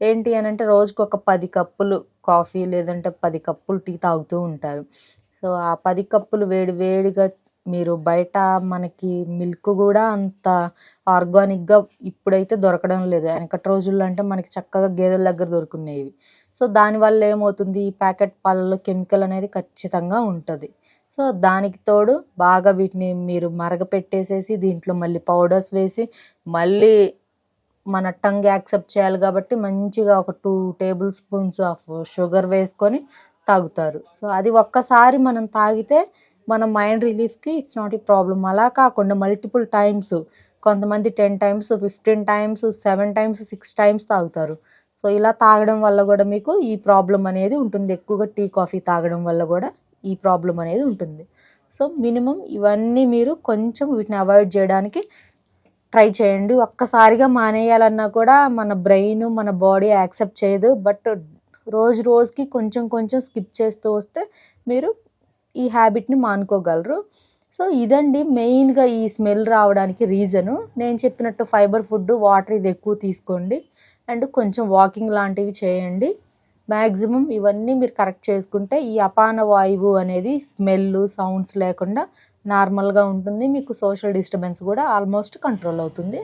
ఏంటి అని అంటే రోజుకి ఒక 10 కప్పులు కాఫీ లేదంటే 10 కప్పులు టీ తాగుతూ ఉంటారు. సో ఆ 10 కప్పులు వేడి వేడిగా మీరు బయట మనకి మిల్క్ కూడా అంత ఆర్గానిక్గా ఇప్పుడైతే దొరకడం లేదు. వెనకటి రోజుల్లో అంటే మనకి చక్కగా గేదెల దగ్గర దొరుకునేవి. సో దానివల్ల ఏమవుతుంది, ఈ ప్యాకెట్ పాలలో కెమికల్ అనేది ఖచ్చితంగా ఉంటుంది. సో దానికి తోడు బాగా వీటిని మీరు మరగపెట్టేసేసి దీంట్లో మళ్ళీ పౌడర్స్ వేసి మళ్ళీ మన టంగ్ యాక్సెప్ట్ చేయాలి కాబట్టి మంచిగా ఒక 2 టేబుల్ స్పూన్స్ ఆఫ్ షుగర్ వేసుకొని తాగుతారు. సో అది ఒక్కసారి మనం తాగితే మన మైండ్ రిలీఫ్కి ఇట్స్ నాట్ ఏ ప్రాబ్లం. అలా కాకుండా మల్టిపుల్ టైమ్స్, కొంతమంది 10 టైమ్స్, 15 టైమ్స్, 7 టైమ్స్, 6 టైమ్స్ తాగుతారు. సో ఇలా తాగడం వల్ల కూడా మీకు ఈ ప్రాబ్లం అనేది ఉంటుంది. ఎక్కువగా టీ కాఫీ తాగడం వల్ల కూడా ఈ ప్రాబ్లం అనేది ఉంటుంది. సో మినిమం ఇవన్నీ మీరు కొంచెం వీటిని అవాయిడ్ చేయడానికి ట్రై చేయండి. ఒక్కసారిగా మానేయాలన్నా కూడా మన బ్రెయిన్, మన బాడీ యాక్సెప్ట్ చేయదు. బట్ రోజుకి కొంచెం కొంచెం స్కిప్ చేస్తూ వస్తే మీరు ఈ హ్యాబిట్ని మానుకోగలరు. సో ఇదండి మెయిన్గా ఈ స్మెల్ రావడానికి రీజను. నేను చెప్పినట్టు ఫైబర్ ఫుడ్, వాటర్ ఇది ఎక్కువ తీసుకోండి అండ్ కొంచెం వాకింగ్ లాంటివి చేయండి. మ్యాక్సిమం ఇవన్నీ మీరు కరెక్ట్ చేసుకుంటే ఈ అపాన వాయువు అనేది స్మెల్, సౌండ్స్ లేకుండా నార్మల్గా ఉంటుంది. మీకు సోషల్ డిస్టర్బెన్స్ కూడా ఆల్మోస్ట్ కంట్రోల్ అవుతుంది.